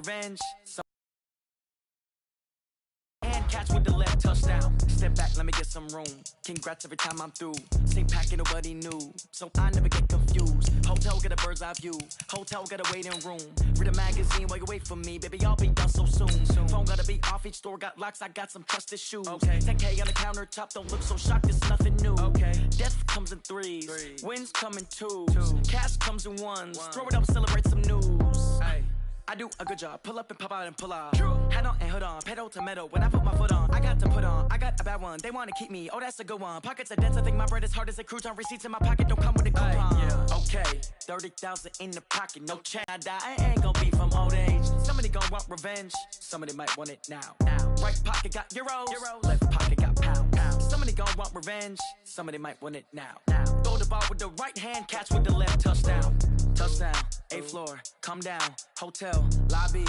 revenge. And catch with the left touchdown. Step back, let me get some room. Congrats every time I'm through. Stay packing, nobody knew, so I never get confused. Hotel, get a bird's eye view. Hotel, got a waiting room. Read a magazine while you wait for me. Baby, I'll be done so soon. Phone gotta be off, each store got locks. I got some trusted shoes. Okay. 10K on the countertop, don't look so shocked, it's nothing new. Okay. Death comes in threes. Wins come in twos. Cash comes in ones. Throw it up, celebrate some news. Ay. I do a good job, pull up and pop out and pull off. Head on and hood on, pedal to metal. When I put my foot on, I got to put on. I got a bad one, they wanna keep me. Oh, that's a good one. Pockets are dense, I think my bread is hard as a crouton. Receipts in my pocket don't come with a coupon. Yeah. Okay, 30,000 in the pocket, no change. I die, I ain't gon' be from old age. Somebody gon' want revenge, somebody might want it now. Right pocket got euros, left pocket got pounds. Somebody gon' want revenge, somebody might want it now. Throw the ball with the right hand, catch with the left touchdown. Touchdown, 8th floor, come down, hotel, lobby.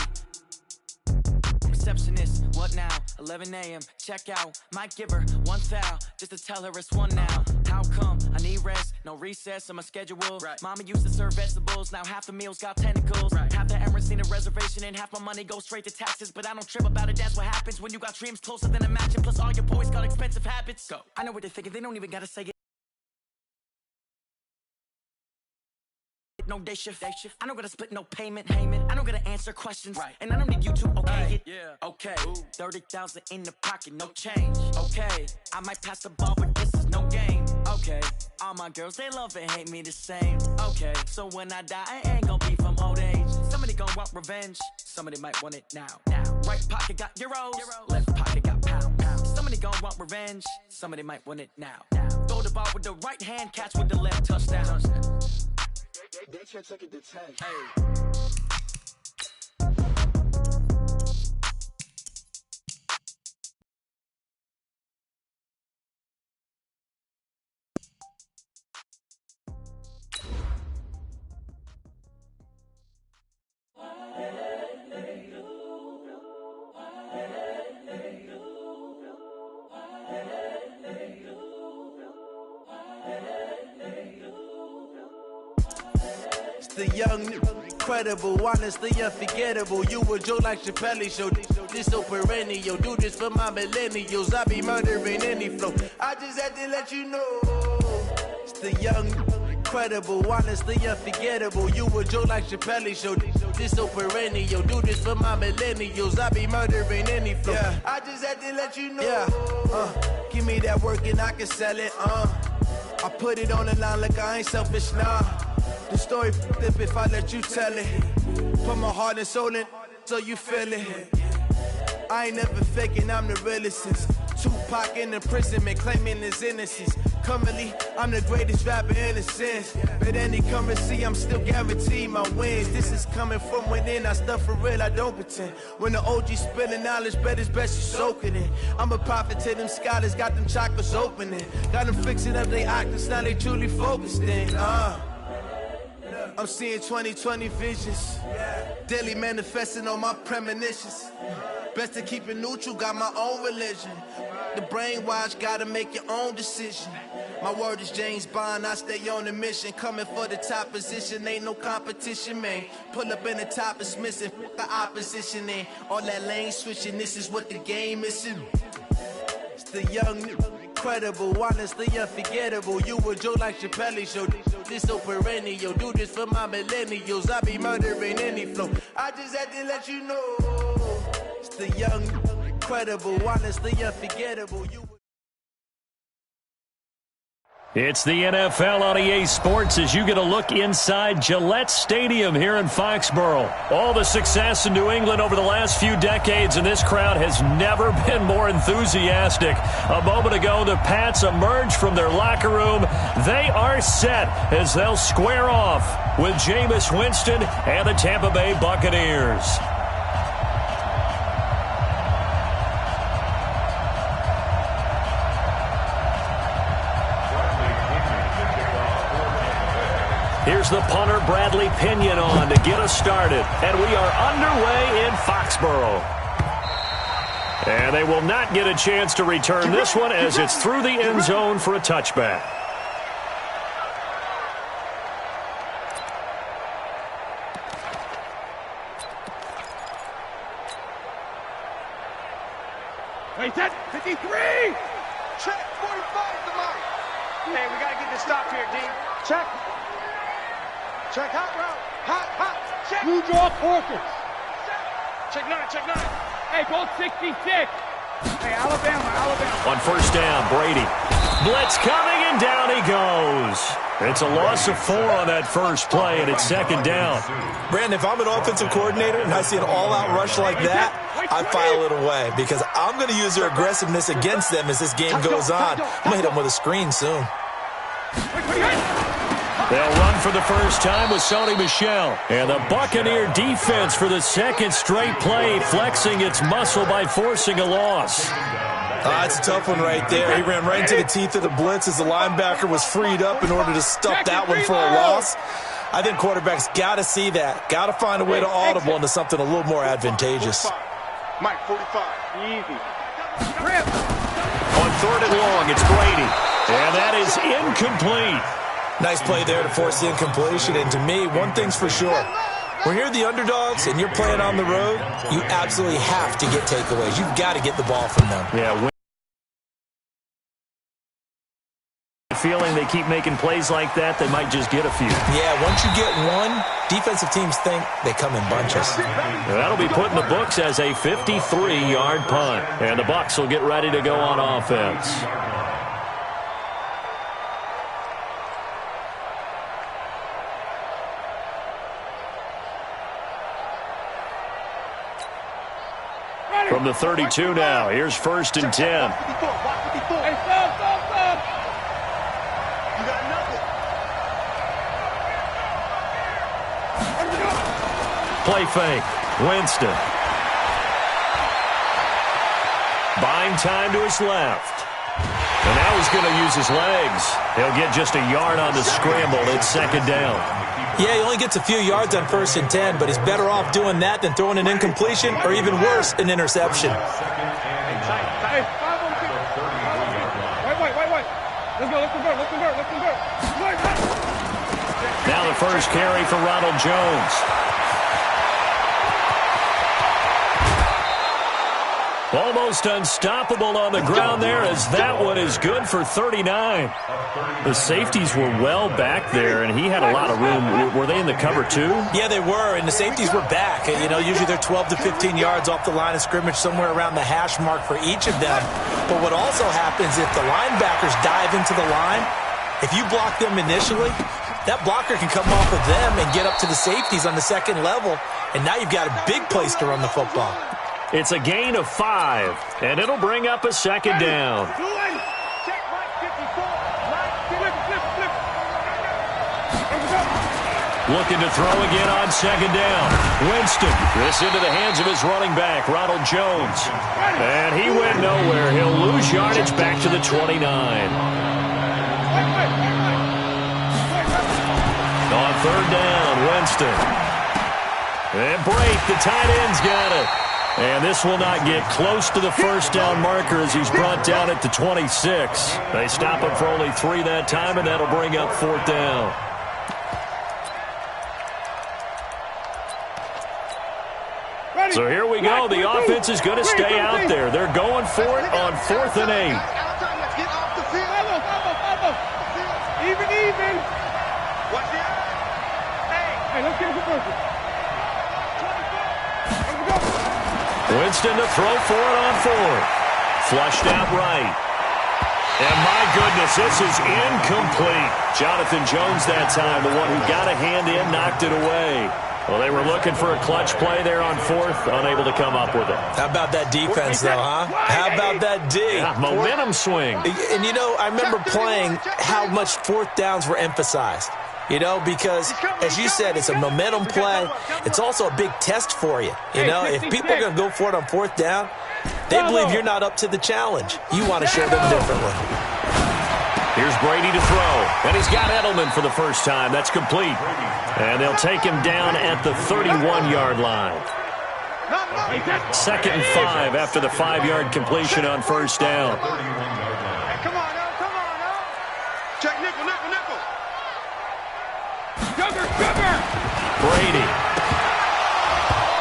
Receptionist, what now? 11 a.m., check out. Might give her one foul, just to tell her it's one now. How come? I need rest, no recess in my schedule. Right. Mama used to serve vegetables, now half the meals got tentacles. Right. Half the errands need a reservation and half my money goes straight to taxes. But I don't trip about it, that's what happens when you got dreams closer than a match. And plus all your boys got expensive habits. Go. I know what they're thinking, they don't even gotta say it. No day shift. I don't gotta split no payment. I don't gotta answer questions. Right. And I don't need you to okay it. Yeah. Okay. 30,000 in the pocket, no change. Okay. I might pass the ball, but this is no game. Okay. All my girls, they love and hate me the same. Okay. So when I die, I ain't gon' be from old age. Somebody gon' want revenge. Somebody might want it now. Right pocket got euros. Left pocket got pounds. Somebody gon' want revenge. Somebody might want it now. Throw the ball with the right hand, catch with the left touchdown. They can't take it to 10. Hey. The young, incredible, honestly unforgettable. You a joke like Tljsr2live show. This so perennial. Do this for my millennials. I be murdering any flow. I just had to let you know. It's the young, incredible, honestly unforgettable. You a joke like Tljsr2live show. This so perennial. Do this for my millennials. I be murdering any flow. Yeah. I just had to let you know. Yeah. Give me that work and I can sell it. I put it on the line like I ain't selfish, nah. The story flip if I let you tell it. Put my heart and soul in so you feel it. I ain't never faking, I'm the realest since Tupac in imprisonment, claiming his innocence. Currently, I'm the greatest rapper in a sense. But any currency, I'm still guaranteed my wins. This is coming from within, I stuff for real, I don't pretend. When the OG spilling knowledge, bet it's best you soak it in. I'm a prophet to them scholars, got them chakras opening. Got them fixing up their octaves, now they truly focused in. I'm seeing 2020 visions, daily manifesting on my premonitions. Best to keep it neutral, got my own religion. The brainwash, gotta make your own decision. My word is James Bond, I stay on a mission. Coming for the top position, ain't no competition, man. Pull up in the top, it's missing, the opposition in. All that lane switching, this is what the game is. It's the young, incredible, honestly unforgettable. You a joke like Tljsr2live show. This so perennial. Do this for my millennials. I be murdering any flow. I just had to let you know. It's the young, incredible, honestly unforgettable. It's the NFL on EA Sports as you get a look inside Gillette Stadium here in Foxborough. All the success in New England over the last few decades, and this crowd has never been more enthusiastic. A moment ago, the Pats emerged from their locker room. They are set as they'll square off with Jameis Winston and the Tampa Bay Buccaneers. Here's the punter, Bradley Pinion, on to get us started. And we are underway in Foxborough. And they will not get a chance to return this one as it's through the end zone for a touchback. Wait, set. 53. Check. 45 the mark. Hey, we got to get this stopped here, D. Check. Check. Hot route. Hot. Check. You draw Corkins. Check 9. Hey, both 66. Hey, Alabama. On first down, Brady. Blitz coming, and down he goes. It's a loss of 4 on that first play, and it's second down. Brandon, if I'm an offensive coordinator and I see an all-out rush like that, I file it away because I'm going to use their aggressiveness against them as this game goes on. I'm going to hit them with a screen soon. They'll run for the first time with Sony Michel. And the Buccaneer defense for the second straight play, flexing its muscle by forcing a loss. That's a tough one right there. He ran right into the teeth of the blitz as the linebacker was freed up in order to stuff that one for a loss. I think quarterbacks got to see that. Got to find a way to audible into something a little more advantageous. Mike, 45. Easy. On third and long, it's Brady. And that is incomplete. Nice play there to force the incompletion. And to me, one thing's for sure. When you're the underdogs and you're playing on the road, you absolutely have to get takeaways. You've got to get the ball from them. Yeah, feeling they keep making plays like that, they might just get a few. Yeah, once you get one, defensive teams think they come in bunches. That'll be put in the books as a 53-yard punt. And the Bucs will get ready to go on offense. From the 32 now, here's first and 10. Hey, stop. You got nothing. Play fake. Winston. Buying time to his left. And now he's going to use his legs. He'll get just a yard on the scramble. It's second down. Yeah, he only gets a few yards on first and 10, but he's better off doing that than throwing an incompletion or even worse, an interception. Wait. Let's convert. Now the first carry for Ronald Jones. Almost unstoppable on the ground there as that one is good for 39. The safeties were well back there, and he had a lot of room. Were they in the cover too? Yeah, they were, and the safeties were back. You know, usually they're 12 to 15 yards off the line of scrimmage, somewhere around the hash mark for each of them. But what also happens if the linebackers dive into the line, if you block them initially, that blocker can come off of them and get up to the safeties on the second level, and now you've got a big place to run the football. It's a gain of 5, and it'll bring up a second down. Looking to throw again on second down. Winston, this into the hands of his running back, Ronald Jones. And he went nowhere. He'll lose yardage back to the 29. On third down, Winston. And break, the tight end's got it. And this will not get close to the first down marker as he's brought down at the 26. They stop him for only 3 that time, and that'll bring up fourth down. So here we go. The offense is going to stay out there. They're going for it on 4th and 8. Even. Hey, let's get it for first. Winston to throw for it on 4th. Flushed out right. And my goodness, this is incomplete. Jonathan Jones that time, the one who got a hand in, knocked it away. Well, they were looking for a clutch play there on 4th, unable to come up with it. How about that defense, though, huh? How about that D? Yeah, momentum swing. And, you know, I remember playing how much 4th downs were emphasized. You know, because, as you said, it's a momentum play. It's also a big test for you. You know, if people are going to go for it on 4th down, they believe you're not up to the challenge. You want to show them differently. Here's Brady to throw. And he's got Edelman for the first time. That's complete. And they'll take him down at the 31-yard line. 2nd and 5 after the 5-yard completion on first down. Come on now. Check nickel. Brady.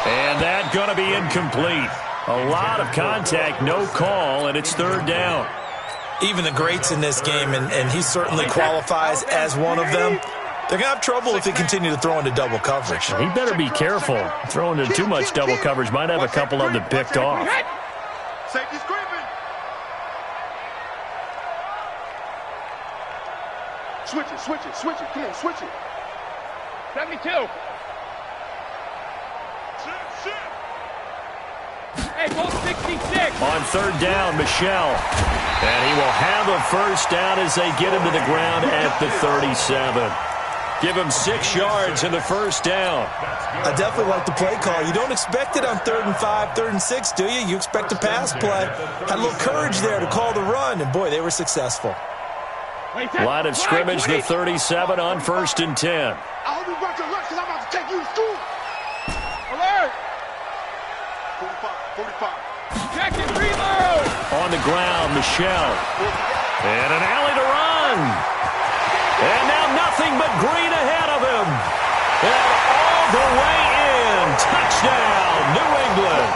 And that going to be incomplete. A lot of contact, no call, and it's third down. Even the greats in this game, and he certainly qualifies as one of them, they're going to have trouble if they continue to throw into double coverage. He better be careful. Throwing into too much double coverage might have a couple of them picked off. Safety screaming. Switch it, switch it, switch it. Come on, switch it. 72. Hey, ball 66. On third down, Michel. And he will have a first down as they get him to the ground at the 37. Give him 6 yards in the first down. I definitely like the play call. You don't expect it on 3rd and 5, 3rd and 6, do you? You expect a pass play. Had a little courage there to call the run, and boy, they were successful. Line of scrimmage, the 37 on 1st and 10. I hope you brought your lunch because I'm about to take you to school. Alert. 45. Check it, reload. On the ground, Michel. And an alley to run. And now nothing but green ahead of him. And all the way in. Touchdown, New England.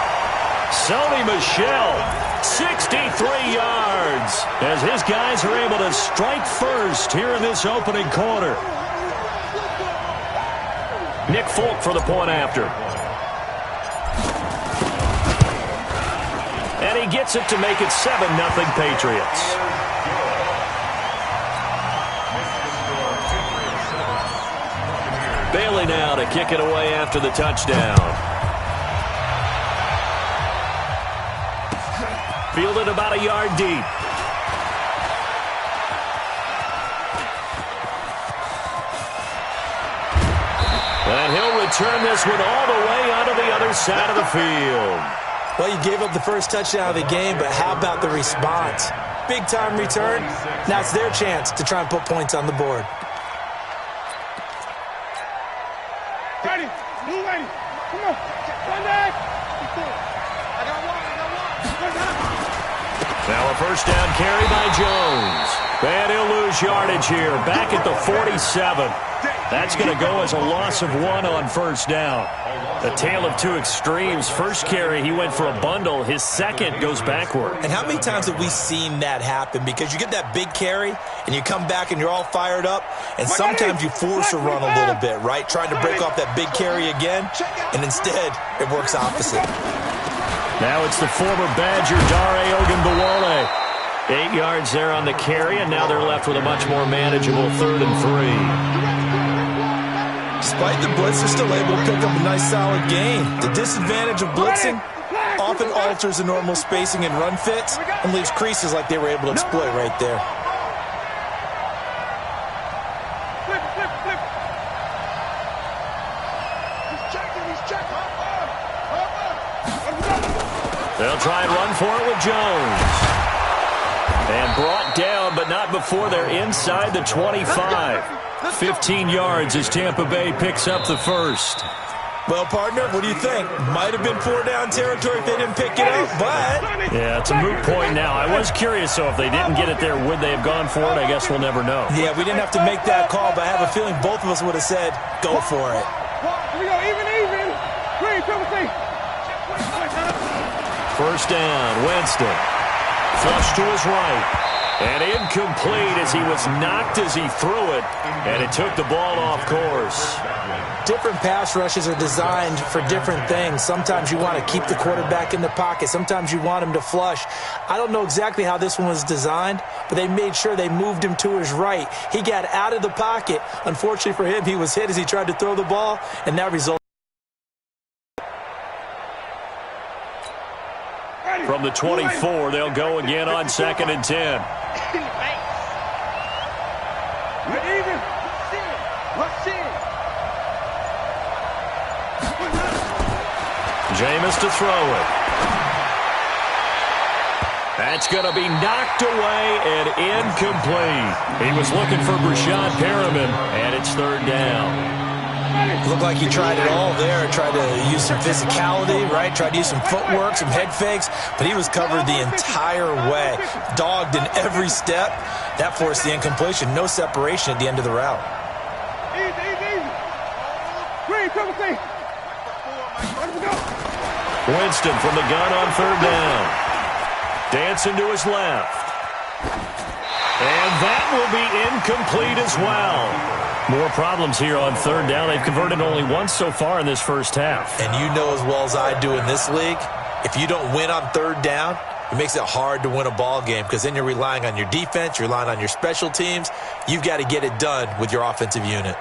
Sony Michel, 63 yards, as his guys are able to strike first here in this opening quarter. Nick Folk for the point after. And he gets it to make it 7-0 Patriots. Bailey now to kick it away after the touchdown. Fielded about a yard deep. And he'll return this one all the way onto the other side of the field. Well, you gave up the first touchdown of the game, but how about the response? Big-time return. Now it's their chance to try and put points on the board. Ready. Move ready. Come on. Run back. I got one. Now a first down carry by Jones. And he'll lose yardage here. Back at the 47. That's going to go as a loss of 1 on first down. A tale of two extremes. First carry, he went for a bundle. His second goes backward. And how many times have we seen that happen? Because you get that big carry, and you come back and you're all fired up, and sometimes you force a run a little bit, right? Trying to break off that big carry again, and instead it works opposite. Now it's the former Badger, Dare Ogunbowale. 8 yards there on the carry, and now they're left with a much more manageable 3rd and 3. Despite the blitz, they're still able to pick up a nice solid gain. The disadvantage of blitzing often alters the normal spacing and run fits and leaves creases like they were able to exploit right there. Flip. He's checking. They'll try and run for it with Jones. And brought down, but not before they're inside the 25. 15 yards as Tampa Bay picks up the first. Well, partner, what do you think? Might have been 4-down territory if they didn't pick it up, but... Yeah, it's a moot point now. I was curious, so if they didn't get it there, would they have gone for it? I guess we'll never know. Yeah, we didn't have to make that call, but I have a feeling both of us would have said, go for it. Here we go, even. Green, triple C. First down, Winston. Flush to his right. And incomplete as he was knocked as he threw it. And it took the ball off course. Different pass rushes are designed for different things. Sometimes you want to keep the quarterback in the pocket. Sometimes you want him to flush. I don't know exactly how this one was designed, but they made sure they moved him to his right. He got out of the pocket. Unfortunately for him, he was hit as he tried to throw the ball, and that resulted. From the 24, they'll go again on 2nd and 10. Jameis to throw it. That's going to be knocked away and incomplete. He was looking for Brashad Perriman, and it's 3rd down. Looked like he tried it all there. Tried to use some physicality, right? Tried to use some footwork, some head fakes, but he was covered the entire way. Dogged in every step. That forced the incompletion. No separation at the end of the route. Easy. Green, triple C. Let's go. Winston from the gun on third down. Dancing to his left. And that will be incomplete as well. More problems here on third down. They've converted only once so far in this first half. And you know as well as I do in this league, if you don't win on third down, it makes it hard to win a ball game because then you're relying on your defense, you're relying on your special teams. You've got to get it done with your offensive unit.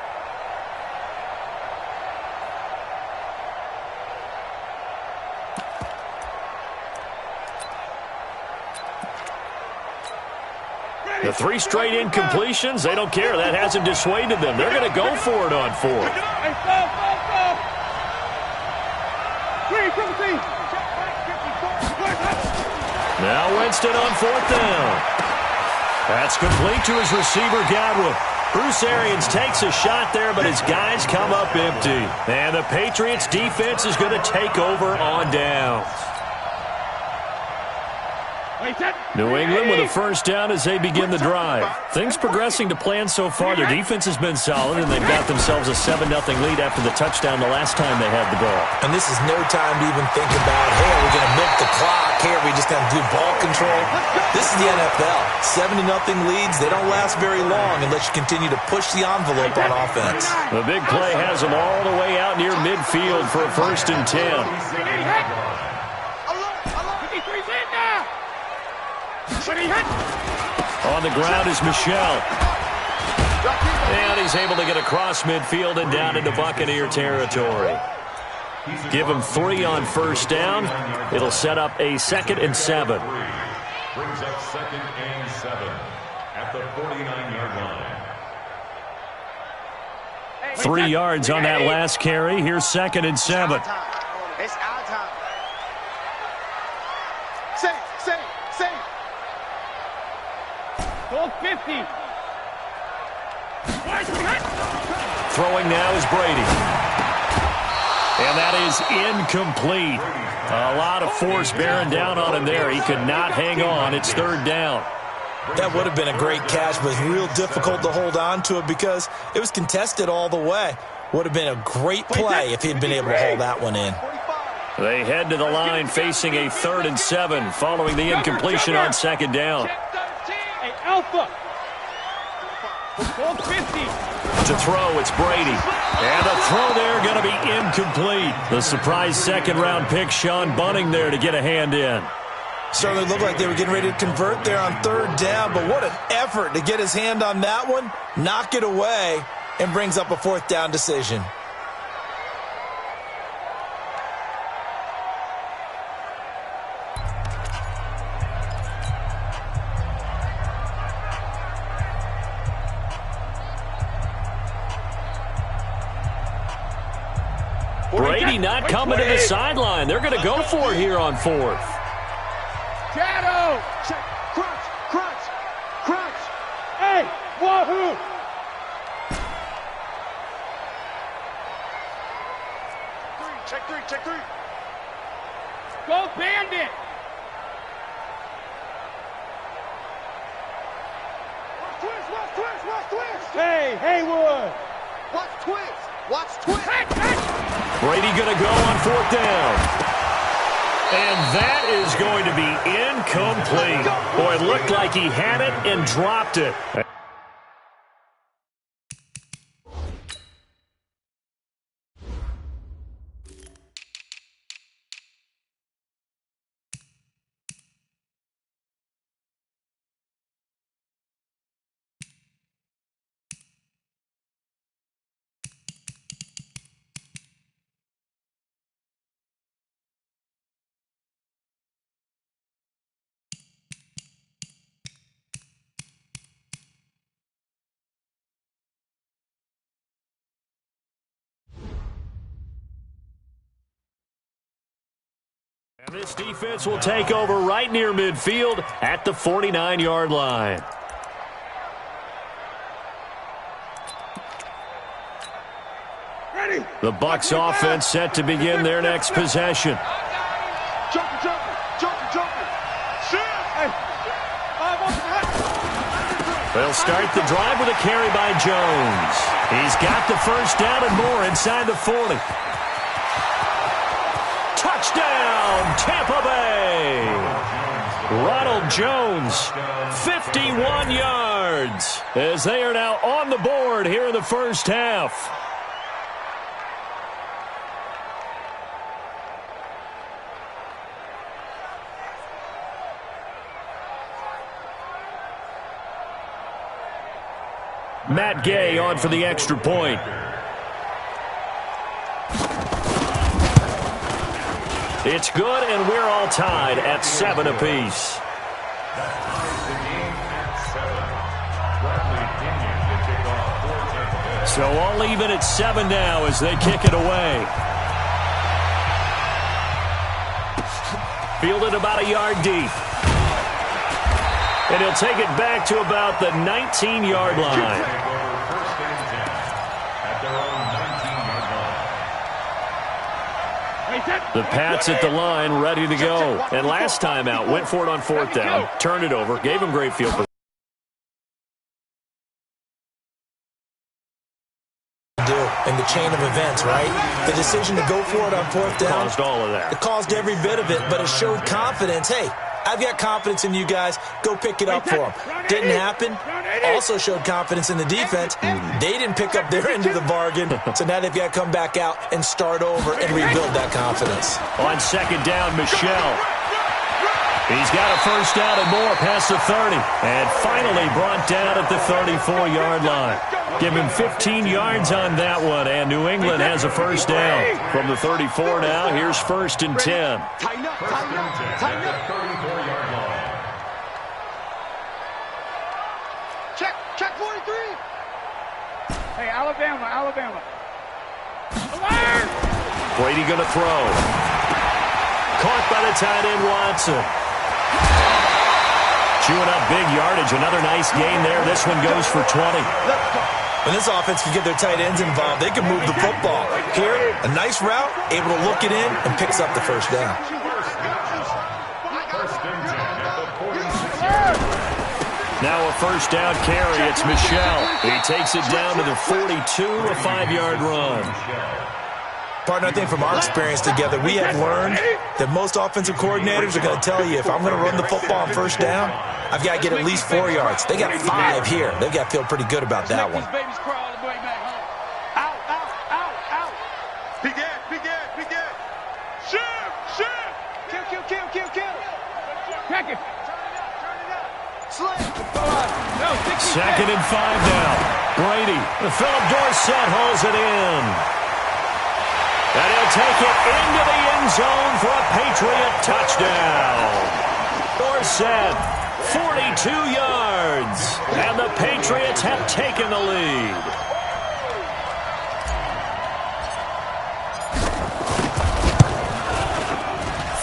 The 3 straight incompletions, they don't care. That hasn't dissuaded them. They're going to go for it on 4th. Now Winston on 4th down. That's complete to his receiver, Godwin. Bruce Arians takes a shot there, but his guys come up empty. And the Patriots defense is going to take over on downs. New England with a first down as they begin the drive. Things progressing to plan so far. Their defense has been solid, and they've got themselves a 7-0 lead after the touchdown the last time they had the ball. And this is no time to even think about, hey, are we going to milk the clock? Hey, are we just going to do ball control? This is the NFL. 7-0 leads, they don't last very long unless you continue to push the envelope on offense. The big play has them all the way out near midfield for a 1st and 10. On the ground is Michel. And he's able to get across midfield and down into Buccaneer territory. Give him 3 on first down. It'll set up a 2nd and 7. Brings up 2nd and 7 at the 49-yard line. 3 yards on that last carry. Here's 2nd and 7. It's our time. Safe. Goal 50. Throwing now is Brady. And that is incomplete. A lot of force bearing down on him there. He could not hang on. It's 3rd down. That would have been a great catch, but it's real difficult to hold on to it because it was contested all the way. Would have been a great play if he'd been able to hold that one in. They head to the line facing a 3rd and 7 following the incompletion on 2nd down. Hey, Alpha. Goal 50. To throw, it's Brady. And the throw there going to be incomplete. The surprise 2nd-round pick, Sean Bunting, there to get a hand in. Certainly looked like they were getting ready to convert there on 3rd down, but what an effort to get his hand on that one, knock it away, and brings up a 4th down decision. Brady not coming to the sideline. They're going to go for it here on 4th. Shadow. Check. Crunch. Hey, wahoo. Check 3. Go Bandit. Watch twist. Hey, Haywood. Watch twist. Brady going to go on 4th down. And that is going to be incomplete. Boy, it looked like he had it and dropped it. And this defense will take over right near midfield at the 49-yard line. Ready. The Bucs offense set to begin their next possession. Jumping. They'll start the drive with a carry by Jones. He's got the first down and more inside the 40. Touchdown, Tampa Bay! Ronald Jones, 51 yards, as they are now on the board here in the first half. Matt Gay on for the extra point. It's good, and we're all tied at 7 apiece. So all even at 7 now as they kick it away. Fielded about a yard deep. And he'll take it back to about the 19-yard line. The Pats at the line, ready to go. And last time out, went for it on 4th down, turned it over, gave him great field position. In the chain of events, right? The decision to go for it on 4th down caused all of that. It caused every bit of it, but it showed confidence. Hey, I've got confidence in you guys. Go pick it up for them. Didn't happen. Also showed confidence in the defense. They didn't pick up their end of the bargain, so now they've got to come back out and start over and rebuild that confidence. On 2nd down, Michelle. He's got a first down and more past the 30. And finally brought down at the 34-yard line. Give him 15 yards on that one, and New England has a first down. From the 34 now, here's 1st and 10. Tighten up, tighten up, tighten up. 34-yard line. Check 43. Hey, Alabama. Brady going to throw. Caught by the tight end, Watson. Chewing up big yardage. Another nice gain there. This one goes for 20. When this offense can get their tight ends involved, they can move the football. Here, a nice route, able to look it in, and picks up the first down. Now a first down carry. It's Michelle. He takes it down to the 42, a 5-yard run. Partner, I think from our experience together, we have learned that most offensive coordinators are going to tell you, if I'm going to run the football on first down, I've got to get at least 4 yards. They got 5 here. They've got to feel pretty good about that one. Big Ed. Shoot. Kill. Check it. Slam. 2nd and 5 now. Brady. Philip Dorsett holds it in. And he'll take it into the end zone for a Patriot touchdown. Dorsett, 42 yards. And the Patriots have taken the lead.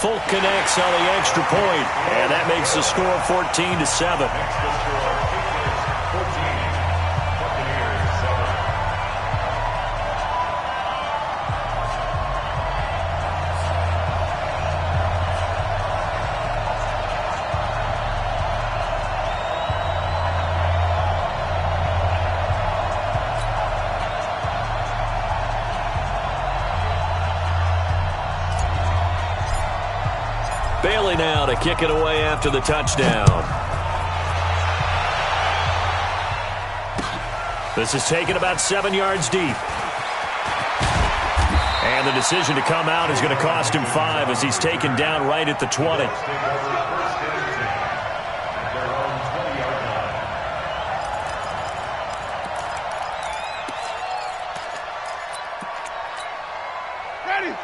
Folk connects on the extra point, and that makes the score 14-7. Bailey now to kick it away after the touchdown. This is taken about 7 yards deep. And the decision to come out is going to cost him 5 as he's taken down right at the 20.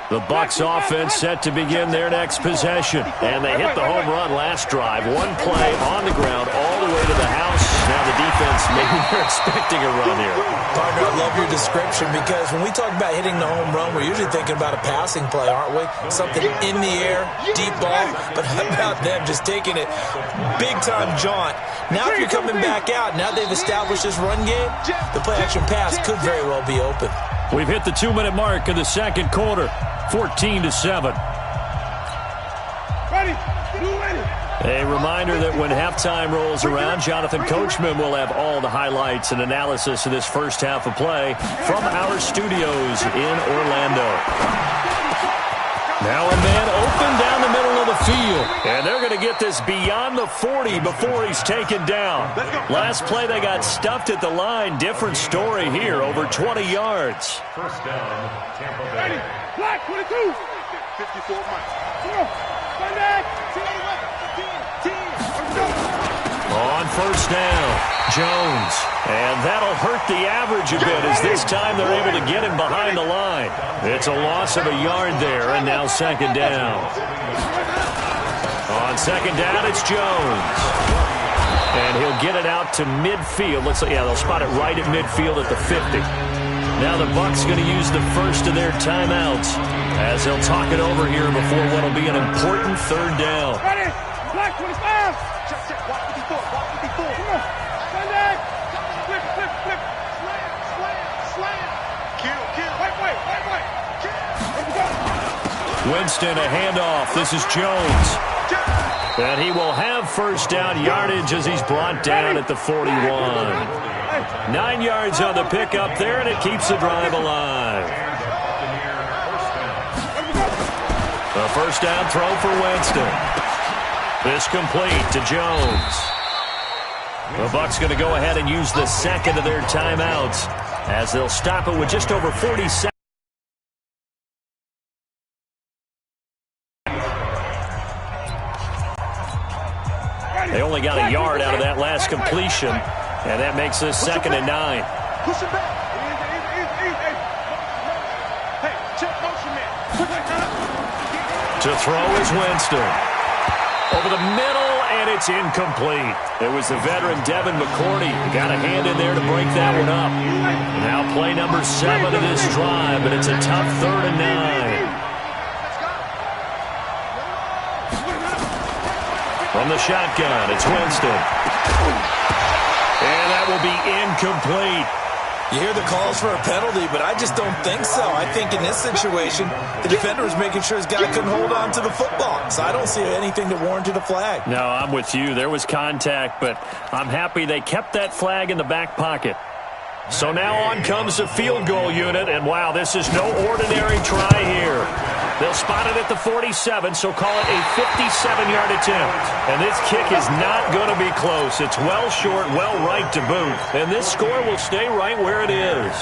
The Bucs offense set to begin their next possession. And they hit the home run last drive. One play on the ground all the way to the house. Now the defense, maybe they're expecting a run here. Partner, I love your description because when we talk about hitting the home run, we're usually thinking about a passing play, aren't we? Something in the air, deep ball. But how about them just taking it big-time jaunt? Now if you're coming back out, now they've established this run game, the play-action pass could very well be open. We've hit the 2-minute mark in the second quarter. 14-7. A reminder that when halftime rolls around, Jonathan Coachman will have all the highlights and analysis of this first half of play from our studios in Orlando. Now a man midfield. And they're going to get this beyond the 40 before he's taken down. Last play, they got stuffed at the line. Different story here, over 20 yards. First down, Tampa Bay. Ready. Black, 22. 54 Mike. Come on. Run back. 10. On first down, Jones. And that'll hurt the average a bit as this time they're able to get him behind the line. It's a loss of a yard there, and now second down. On second down, it's Jones. And he'll get it out to midfield. Looks like, yeah, they'll spot it right at midfield at the 50. Now the Bucs going to use the first of their timeouts as they'll talk it over here before what will be an important third down. Ready. Black, 25. Check. Walk 54. Walk 54. Come on. Run back. Flip. Slam. Kill. Wait. Kill. Winston, a handoff. This is Jones. And he will have first down yardage as he's brought down at the 41. 9 yards on the pickup there, and it keeps the drive alive. A first down throw for Winston. This complete to Jones. The Bucs going to go ahead and use the second of their timeouts as they'll stop it with just over 40 seconds. They only got a yard out of that last completion, and that makes this second and 9. Push it back. Easy. Hey, check motion, man. To throw is Winston. Over the middle, and it's incomplete. It was the veteran Devin McCourty. Got a hand in there to break that one up. Now play number 7 of this drive, but it's a tough third and 9. From the shotgun, it's Winston. And that will be incomplete. You hear the calls for a penalty, but I just don't think so. I think in this situation, the defender was making sure his guy couldn't hold on to the football. So I don't see anything that warranted a flag. No, I'm with you. There was contact, but I'm happy they kept that flag in the back pocket. So now on comes the field goal unit, and wow, this is no ordinary try here. They'll spot it at the 47, so call it a 57-yard attempt. And this kick is not going to be close. It's well short, well right to boot. And this score will stay right where it is.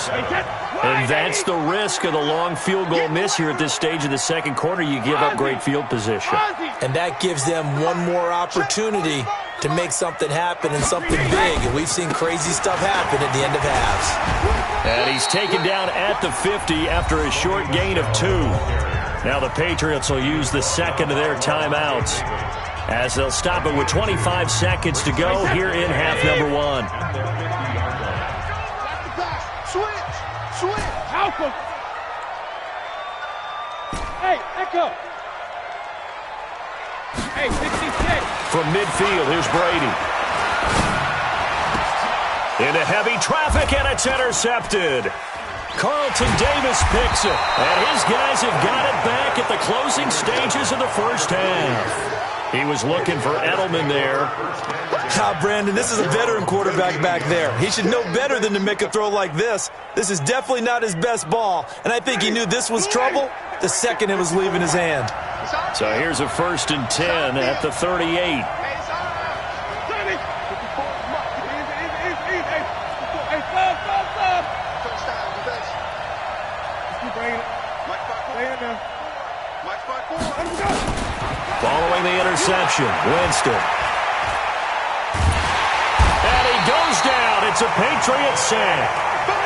And that's the risk of the long field goal miss here at this stage of the second quarter. You give up great field position. And that gives them one more opportunity to make something happen and something big. And we've seen crazy stuff happen at the end of halves. And he's taken down at the 50 after a short gain of 2. Now the Patriots will use the second of their timeouts as they'll stop it with 25 seconds to go here in half number 1. Switch. Alpha. Hey, Echo. Hey, 66. From midfield, here's Brady. Into heavy traffic, and it's intercepted. Carlton Davis picks it, and his guys have got it back at the closing stages of the first half. He was looking for Edelman there. Brandon, this is a veteran quarterback back there. He should know better than to make a throw like this. This is definitely not his best ball, and I think he knew this was trouble the second it was leaving his hand. So here's a 1st and 10 at the 38. Following the interception, Winston. And he goes down. It's a Patriot sack.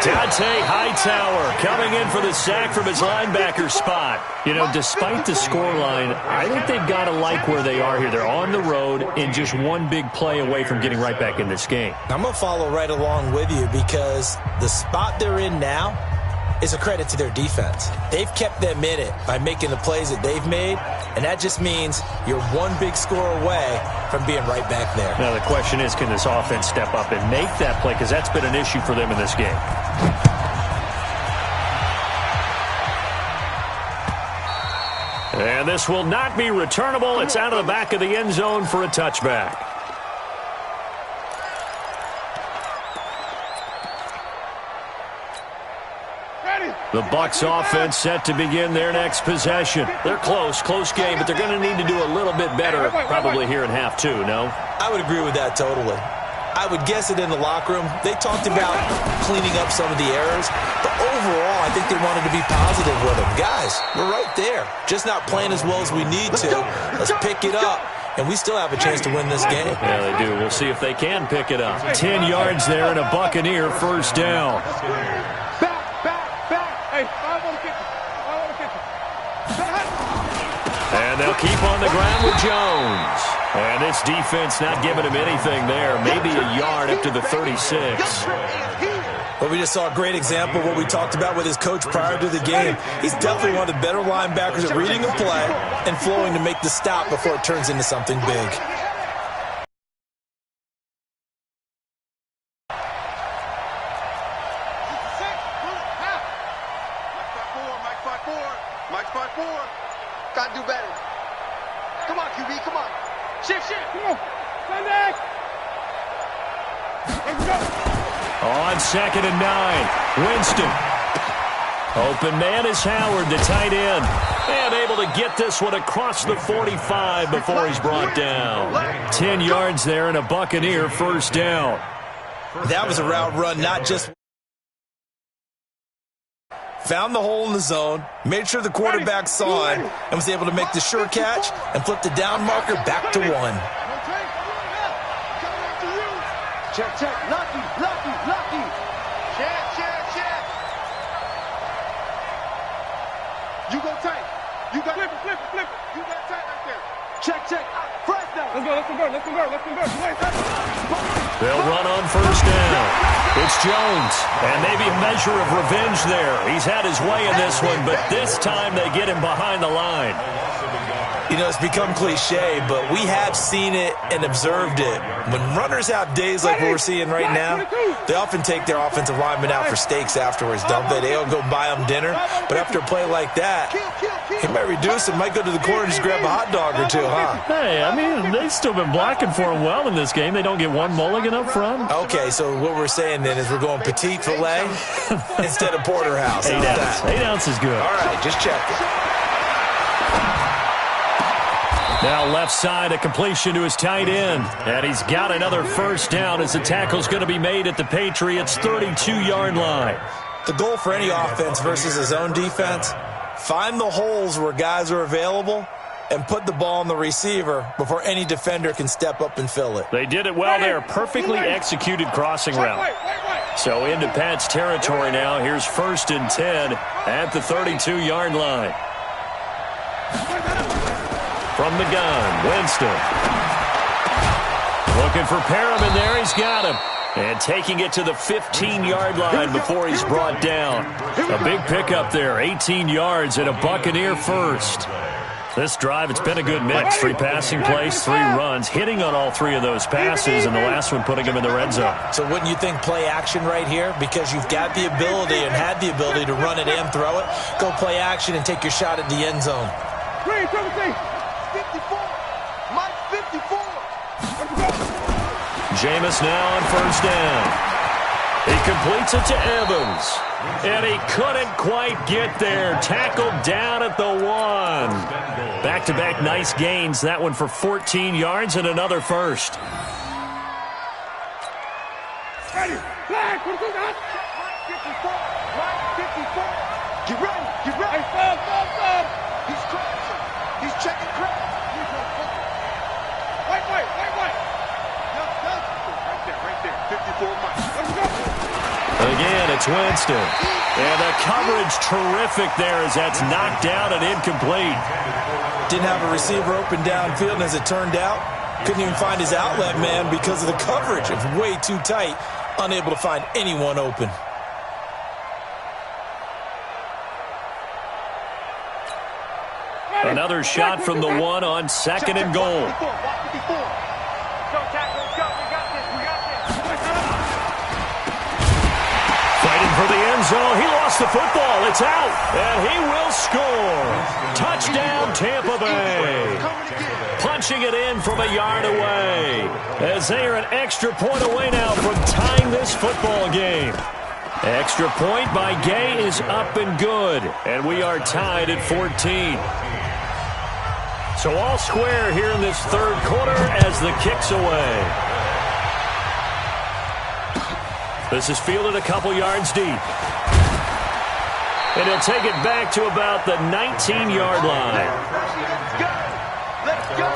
Dante Hightower coming in for the sack from his linebacker spot. You know, despite the scoreline, I think they've got to like where they are here. They're on the road and just one big play away from getting right back in this game. I'm going to follow right along with you because the spot they're in now is a credit to their defense. They've kept them in it by making the plays that they've made, and that just means you're one big score away from being right back there. Now the question is, can this offense step up and make that play? Because that's been an issue for them in this game. And this will not be returnable. It's out of the back of the end zone for a touchback. Ready. The Bucs offense set to begin their next possession. They're close game, but they're going to need to do a little bit better probably here in half two, no? I would agree with that totally. I would guess it in the locker room. They talked about cleaning up some of the errors, but overall, I think they wanted to be positive with them. Guys, we're right there. Just not playing as well as we need to. Let's pick it up, and we still have a chance to win this game. Yeah, they do. We'll see if they can pick it up. 10 yards there and a Buccaneer first down. And they'll keep on the ground with Jones. And this defense not giving him anything there. Maybe a yard up to the 36. Well, we just saw a great example of what we talked about with his coach prior to the game. He's definitely one of the better linebackers at reading a play and flowing to make the stop before it turns into something big. Gotta do better. Come on, QB, come on. Shift. Come on. Stand back. Let's go. On 2nd and 9, Winston. Open man is Howard, the tight end. And able to get this one across the 45 before he's brought down. 10 yards there and a Buccaneer first down. That was a route run, not just... Found the hole in the zone, made sure the quarterback saw it, and was able to make the sure catch and flip the down marker back to 1. Check. Lucky. Check. You go tight. You got flip it. You got tight right there. Check. First down. Let's convert. They'll run on first down. It's Jones, and maybe a measure of revenge there. He's had his way in this one, but this time they get him behind the line. You know, it's become cliche, but we have seen it and observed it. When runners have days like what we're seeing right now, they often take their offensive linemen out for steaks afterwards, don't they? They don't go buy them dinner. But after a play like that, he might reduce it, might go to the corner and just grab a hot dog or two, huh? Hey, I mean, they've still been blocking for him well in this game. They don't get one mulligan up front. Okay, so what we're saying then is we're going petite filet instead of porterhouse. 8 ounce. 8 ounce is good. All right, just checking. Now left side, a completion to his tight end. And he's got another first down as the tackle's going to be made at the Patriots' 32-yard line. The goal for any offense versus his own defense, find the holes where guys are available and put the ball on the receiver before any defender can step up and fill it. They did it well there. Perfectly executed crossing route. So into Pat's territory now. Here's 1st and 10 at the 32-yard line. From the gun, Winston. Looking for Perriman there. He's got him. And taking it to the 15-yard line before he's brought down. A big pickup there. 18 yards and a Buccaneer first. This drive, it's been a good mix. 3 passing plays, 3 runs. Hitting on all 3 of those passes, and the last one putting him in the red zone. So wouldn't you think play action right here? Because you've got the ability and had the ability to run it and throw it. Go play action and take your shot at the end zone. 54. Mike 54. Jameis now on first down. He completes it to Evans. And he couldn't quite get there. Tackled down at the 1. Back-to-back nice gains. That one for 14 yards and another first. Ready. Flag. 54. Mike 54. Get ready. Stop. He's crashing. He's checking crash. Wait. Right there. 54 Mike. Let's go. Again, it's Winston. And the coverage terrific there as that's knocked down and incomplete. Didn't have a receiver open downfield, and as it turned out, couldn't even find his outlet man because of the coverage. It was way too tight, unable to find anyone open. Another shot from the 1 on 2nd and goal. Fighting for the end zone. He lost the football. It's out. And he will score. Touchdown, Tampa Bay. Punching it in from a yard away. As they are an extra point away now from tying this football game. Extra point by Gay is up and good. And we are tied at 14. So all square here in this third quarter as the kick's away. This is fielded a couple yards deep. And he'll take it back to about the 19-yard line. Let's go.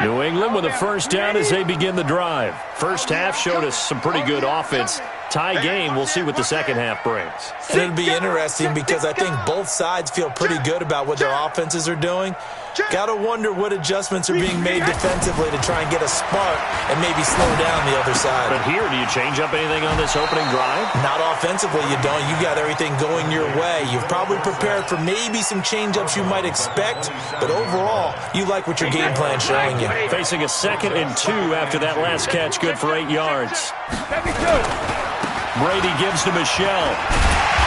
New England with a first down as they begin the drive. First half showed us some pretty good offense. Tie game, we'll see what the second half brings. And it'll be interesting because I think both sides feel pretty good about what their offenses are doing. Got to wonder what adjustments are being made defensively to try and get a spark and maybe slow down the other side. But here, do you change up anything on this opening drive? Not offensively, you don't. You've got everything going your way. You've probably prepared for maybe some change-ups you might expect, but overall, you like what your game plan's showing you. Facing a 2nd and 2 after that last catch, good for 8 yards. Brady gives to Michelle.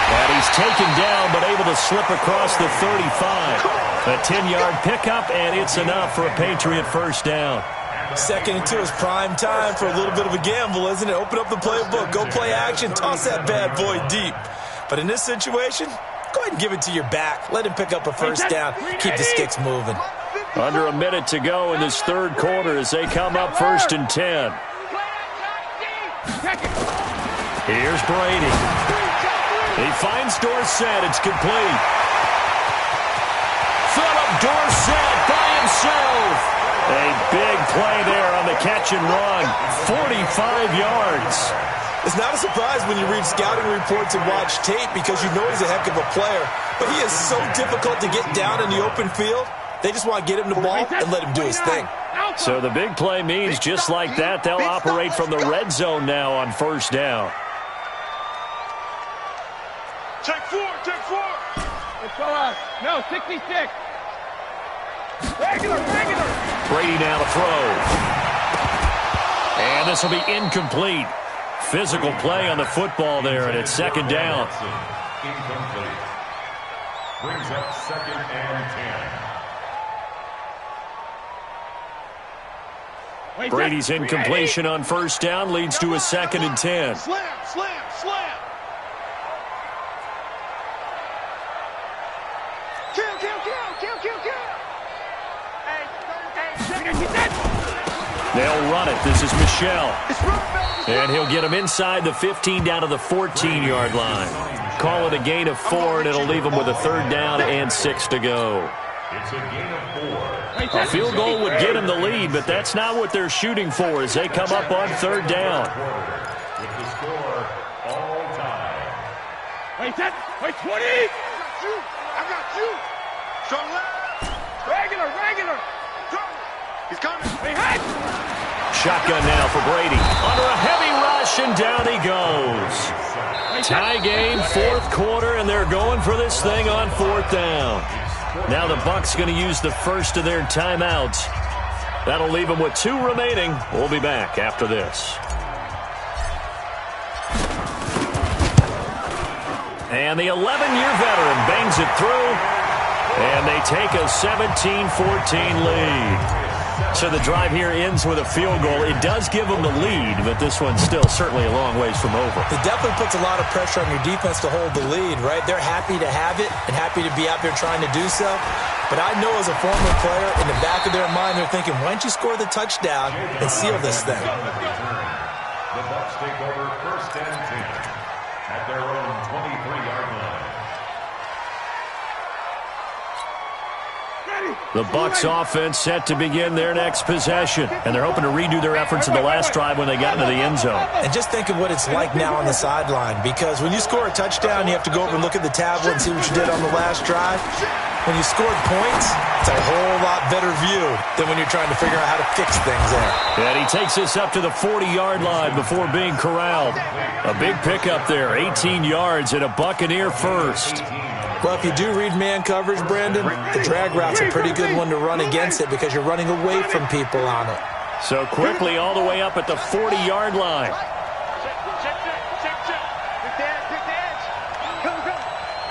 And he's taken down, but able to slip across the 35. A 10-yard pickup, and it's enough for a Patriot first down. 2nd and 2 is prime time for a little bit of a gamble, isn't it? Open up the playbook, go play action, toss that bad boy deep. But in this situation, go ahead and give it to your back. Let him pick up a first down. Keep the sticks moving. Under a minute to go in this third quarter as they come up 1st and 10. Here's Brady. He finds Dorsett. It's complete. Philip Dorsett by himself. A big play there on the catch and run. 45 yards. It's not a surprise when you read scouting reports and watch tape because you know he's a heck of a player. But he is so difficult to get down in the open field. They just want to get him the ball and let him do his thing. So the big play means just like that, they'll operate from the red zone now on first down. Check 4, check 4. Let's go out. No, 66. Regular. Brady now to throw. And this will be incomplete. Physical play on the football there, and it's 2nd down. Incomplete. Brings up 2nd and 10. Brady's incompletion on first down leads to a 2nd and 10. Slam. Kill. They'll run it. This is Michelle. And he'll get him inside the 15 down to the 14-yard line. Call it a gain of 4, and it'll leave him with a 3rd down and 6 to go. It's a gain of 4. A field goal would get him the lead, but that's not what they're shooting for as they come up on 3rd down. With the score all time. Wait, 20. I got you. Strong left. Regular. He's coming. Shotgun now for Brady. Under a heavy rush, and down he goes. Tie game, 4th quarter, and they're going for this thing on 4th down. Now the Bucs going to use the first of their timeouts. That'll leave them with 2 remaining. We'll be back after this. And the 11-year veteran bangs it through. And they take a 17-14 lead. So the drive here ends with a field goal. It does give them the lead, but this one's still certainly a long ways from over. It definitely puts a lot of pressure on your defense to hold the lead, right? They're happy to have it and happy to be out there trying to do so. But I know as a former player, in the back of their mind, they're thinking, why don't you score the touchdown and seal this thing? The Bucs take over 1st and 10 at their own 23-yard line. The Bucs offense set to begin their next possession, and they're hoping to redo their efforts in the last drive when they got into the end zone. And just think of what it's like now on the sideline, because when you score a touchdown, you have to go over and look at the tablet and see what you did on the last drive. When you scored points, it's a whole lot better view than when you're trying to figure out how to fix things there. And he takes us up to the 40-yard line before being corralled. A big pickup there, 18 yards and a Buccaneer first. Well, if you do read man coverage, Brandon, the drag route's a pretty good one to run against it because you're running away from people on it. So quickly all the way up at the 40-yard line. Check. Pick the edge. Go.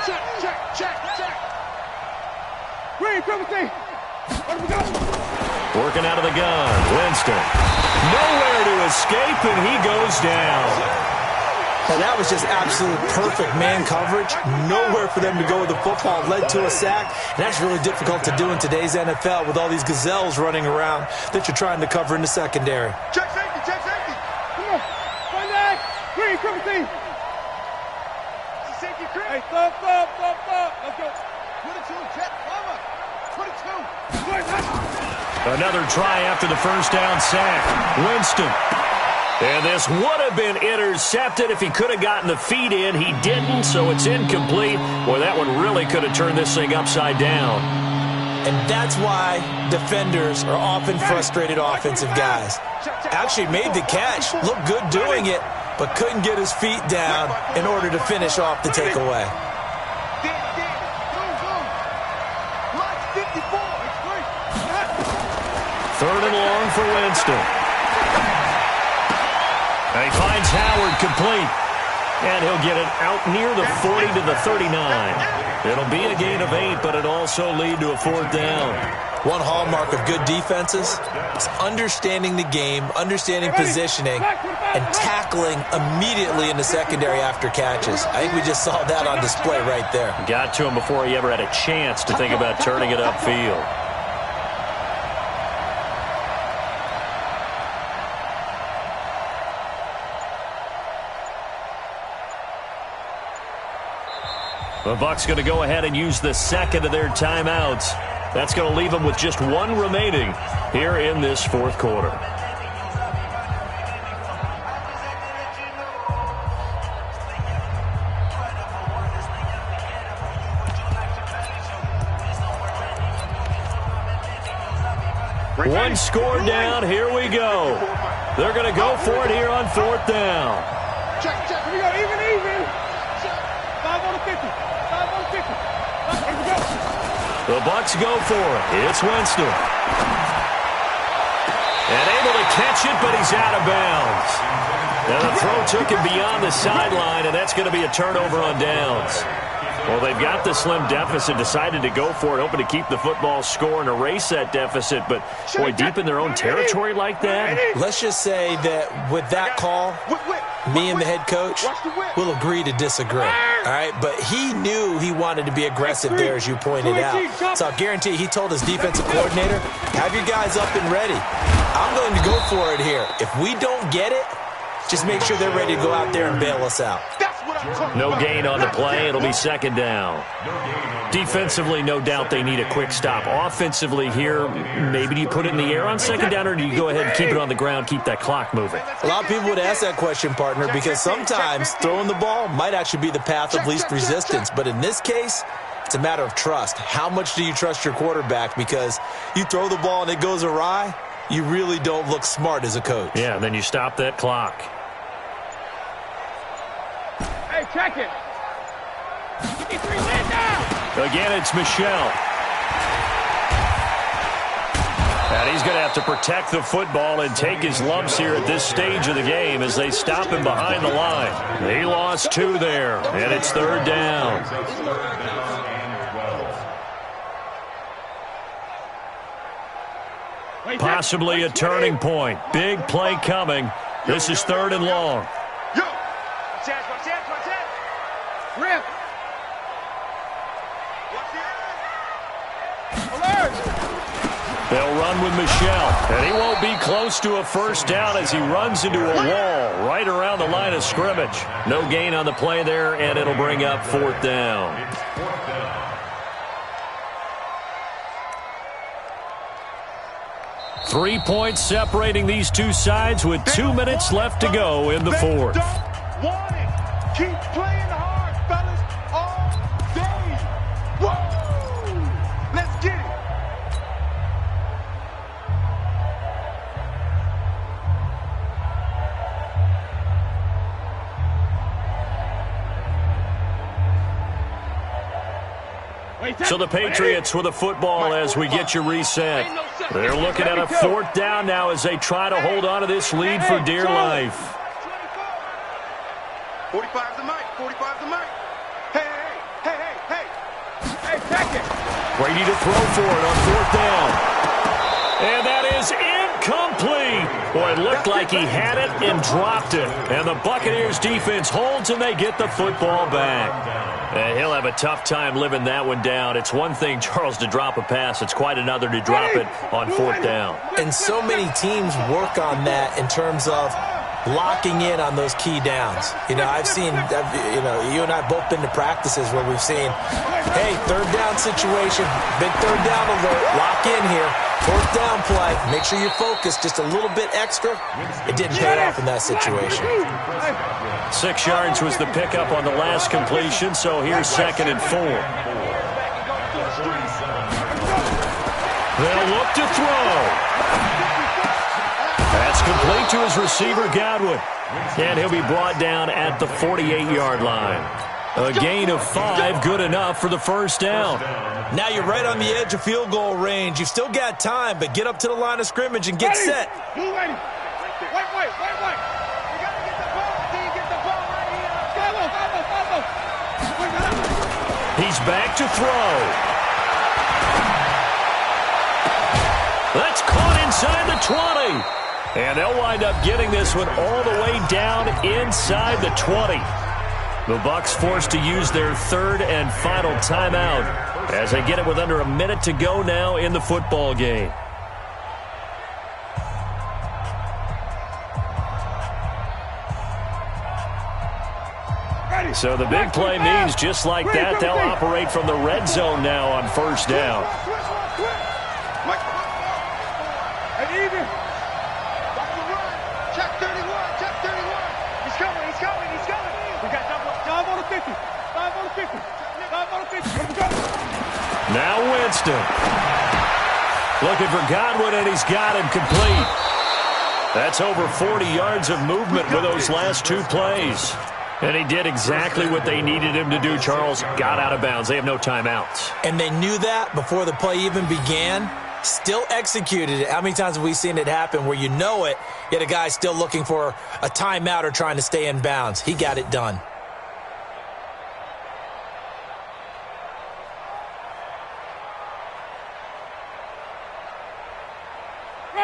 Check. Working out of the gun, Winston. Nowhere to escape, and he goes down. Well, that was just absolute perfect man coverage. Nowhere for them to go with the football. Led to a sack. And that's really difficult to do in today's NFL with all these gazelles running around that you're trying to cover in the secondary. Check safety, check safety. Come on. Run that. Green, triple team. Safety, Chris. Hey, thump. Let's go. 22, jet, cover. 22. Another try after the first down sack. Winston. And this would have been intercepted if he could have gotten the feet in. He didn't, so it's incomplete. Boy, that one really could have turned this thing upside down. And that's why defenders are often frustrated offensive guys. Actually made the catch, looked good doing it, but couldn't get his feet down in order to finish off the takeaway. Third and long for Winston. And he finds Howard complete. And he'll get it out near the 40 to the 39. It'll be a gain of 8, but it also lead to a fourth down. One hallmark of good defenses is understanding the game, understanding positioning, and tackling immediately in the secondary after catches. I think we just saw that on display right there. Got to him before he ever had a chance to think about turning it upfield. The Bucs going to go ahead and use the second of their timeouts. That's going to leave them with just one remaining here in this fourth quarter. One score down. Here we go. They're going to go for it here on fourth down. Check. Here we go. Even. 5 on the 50. 5 on the 50. Here we go. The Bucs go for it. It's Winston. And able to catch it, but he's out of bounds. And the throw took him beyond the sideline, and that's going to be a turnover on downs. Well, they've got the slim deficit, decided to go for it, hoping to keep the football score and erase that deficit. But, boy, deep in their own territory like that. Let's just say that with that call, me and the head coach will agree to disagree. All right, but he knew he wanted to be aggressive there, as you pointed out. So I'll guarantee he told his defensive coordinator, have your guys up and ready. I'm going to go for it here. If we don't get it, just make sure they're ready to go out there and bail us out. No gain on the play. It'll be second down. Defensively, no doubt they need a quick stop. Offensively here, maybe do you put it in the air on second down, or do you go ahead and keep it on the ground, keep that clock moving? A lot of people would ask that question, partner, because sometimes throwing the ball might actually be the path of least resistance. But in this case, it's a matter of trust. How much do you trust your quarterback? Because you throw the ball and it goes awry, you really don't look smart as a coach. Yeah, and then you stop that clock. Hey, check it. 53 land down. Again, it's Michel. And he's going to have to protect the football and take his lumps here at this stage of the game as they stop him behind the line. He lost 2 there, and it's third down. Possibly a turning point. Big play coming. This is third and long. Rip. They'll run with Michel, and he won't be close to a first down as he runs into a wall right around the line of scrimmage. No gain on the play there, and it'll bring up fourth down. Three points separating these two sides with 2 minutes left to go in the fourth. Keep playing hard, fellas, all day. Whoa! Let's get it. So the Patriots with a football as we get you reset. They're looking at a fourth down now as they try to hold on to this lead for dear life. 45 the mic, 45 the mic. Hey, Hey, check it. Brady to throw for it on 4th down. And that is incomplete. Boy, it looked like he had it and dropped it. And the Buccaneers defense holds and they get the football back. And he'll have a tough time living that one down. It's one thing, Charles, to drop a pass. It's quite another to drop it on 4th down. And so many teams work on that in terms of locking in on those key downs. You know, I've seen, you and I both been to practices where we've seen, hey, 3rd down situation, big 3rd down alert, lock in here. 4th down play, make sure you're focused just a little bit extra. It didn't pay off in that situation. 6 yards was the pickup on the last completion, so here's 2nd and 4. They'll look to throw. That's complete to his receiver, Godwin. And he'll be brought down at the 48-yard line. A gain of 5, good enough for the 1st down. Now you're right on the edge of field goal range. You've still got time, but get up to the line of scrimmage and get set. Wait. You gotta get the ball. Get the ball right here. Follow. He's back to throw. That's caught inside the 20. And they'll wind up getting this one all the way down inside the 20. The Bucs forced to use their 3rd and final timeout as they get it with under a minute to go now in the football game. So the big play means just like that, they'll operate from the red zone now on 1st down. Check 31. He's coming. We got 5 on the 50. 5 on the 50. 5 on the 50. Now Winston. Looking for Godwin, and he's got him complete. That's over 40 yards of movement with those last 2 plays. And he did exactly what they needed him to do, Charles. Got out of bounds. They have no timeouts. And they knew that before the play even began. Still executed it. How many times have we seen it happen where you know it, yet a guy's still looking for a timeout or trying to stay in bounds? He got it done.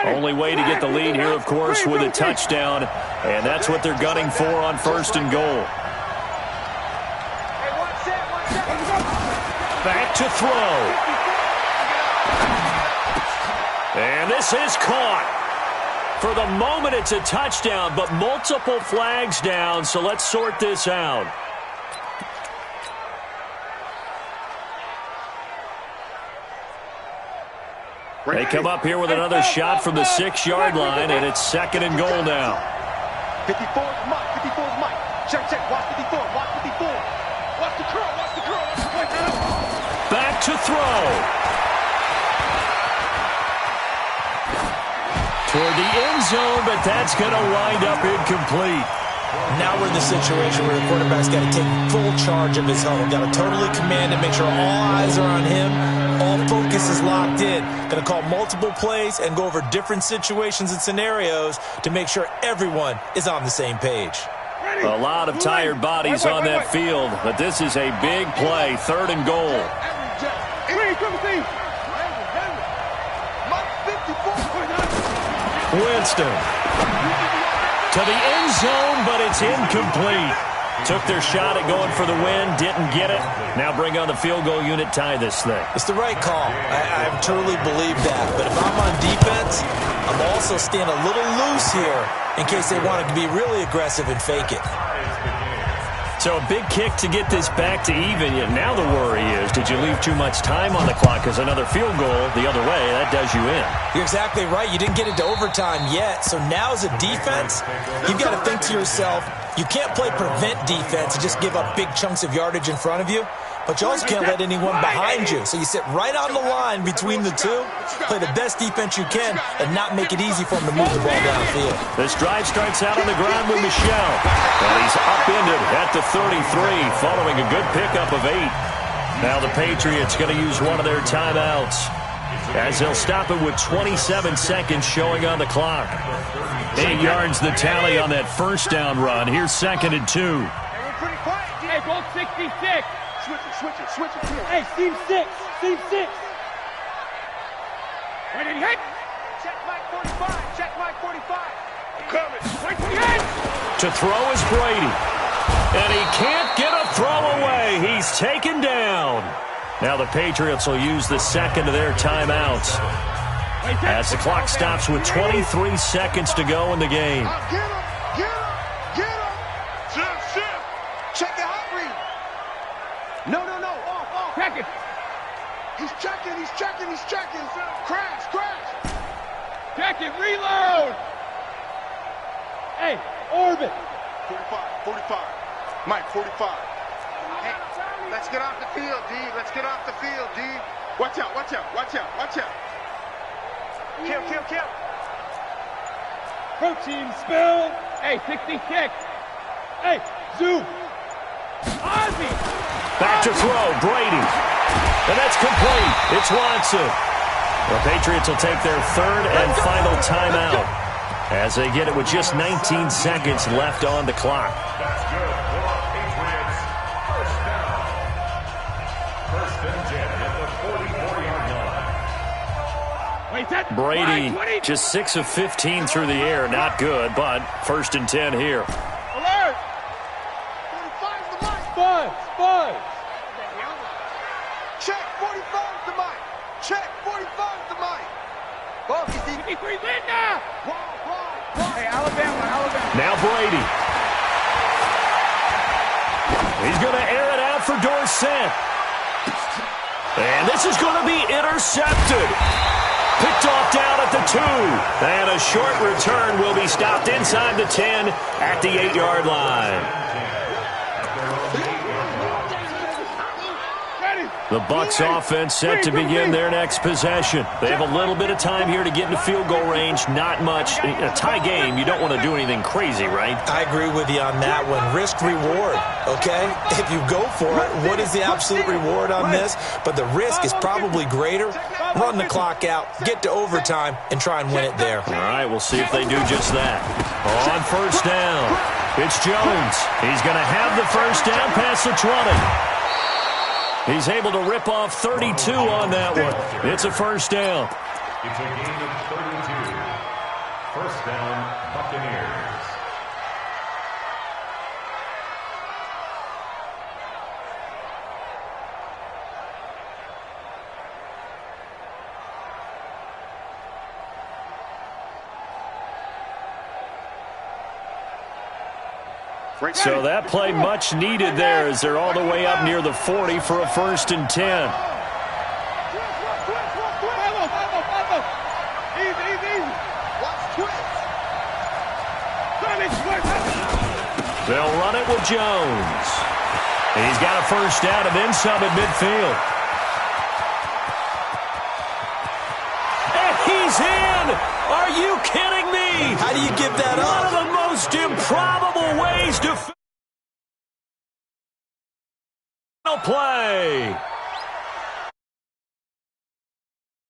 Only way to get the lead here, of course, with a touchdown. And that's what they're gunning for on 1st and goal. Back to throw. And this is caught. For the moment, it's a touchdown, but multiple flags down, so let's sort this out. They come up here with another shot from the 6-yard line, and it's 2nd and goal now. 54's Mike. Check. Watch 54. Watch the curl. Back to throw. Toward the end zone, but that's going to wind up incomplete. Now we're in the situation where the quarterback's got to take full charge of his home. Got to totally command it, make sure all eyes are on him. All focus is locked in. Going to call multiple plays and go over different situations and scenarios to make sure everyone is on the same page. A lot of tired bodies on that field, but this is a big play, 3rd and goal. Winston to the end zone, but it's incomplete. Took their shot at going for the win, didn't get it. Now bring on the field goal unit, tie this thing. It's the right call. I truly believe that. But if I'm on defense, I'm also staying a little loose here in case they want to be really aggressive and fake it. So a big kick to get this back to even. Yet now the worry is, did you leave too much time on the clock? Because another field goal the other way, that does you in. You're exactly right. You didn't get into overtime yet. So now as a defense, you've got to think to yourself, you can't play prevent defense and just give up big chunks of yardage in front of you. But you also can't let anyone behind you. So you sit right on the line between the two, play the best defense you can, and not make it easy for them to move the ball downfield. This drive starts out on the ground with Michel. And he's upended at the 33, following a good pickup of 8. Now the Patriots going to use one of their timeouts, as they'll stop it with 27 seconds showing on the clock. 8 yards the tally on that first down run. Here's 2nd and 2. Hey, goal 66. Switch it. Hey, Team 6. Team 6. Where did he hit? Check Mike 45. Check Mike 45. I'm coming. Wait till he hit. To throw is Brady. And he can't get a throw away. He's taken down. Now the Patriots will use the second of their timeouts as the clock stops with 23 seconds to go in the game. Get him. Shift. Check the hot read. No. Off. Check it. He's checking. Crash. Check it. Reload. Hey, orbit. 45. Mike, 45. Hey, let's get off the field, D. Watch out. Kill. Protein spill. Hey, 66. Hey, zoom. Ozzy. Back to throw, Brady. And that's complete. It's Watson. The Patriots will take their third and final timeout as they get it with just 19 seconds left on the clock. That's good for Patriots. First down. First and 10 at the 44-yard line. Wait, that Brady, 20. just 6 of 15 through the air. Not good, but first and 10 here. Alert. 45's the Mike. Buzz. Check 45's the Mike. Ball, you see. 53 Linda. Wrong. Hey, Alabama. Now Brady. He's going to air it out for Dorsett. And this is going to be intercepted. Picked off down at the 2. And a short return will be stopped inside the 10 at the 8-yard line. The Bucs offense set to begin their next possession. They have a little bit of time here to get into field goal range. Not much. In a tie game, you don't want to do anything crazy, right? I agree with you on that one. Risk reward, okay? If you go for it, what is the absolute reward on this? But the risk is probably greater. Run the clock out, get to overtime, and try and win it there. All right, we'll see if they do just that. On first down, it's Jones. He's going to have the first down past the 20. He's able to rip off 32 on that one. It's a first down. It's a gain of 32. First down, Buccaneers. So that play much needed there as they're all the way up near the 40 for a first and 10. They'll run it with Jones. And he's got a first down and then some at midfield. And he's in! Are you kidding me? How do you give that up? One of the most improbable ways to play.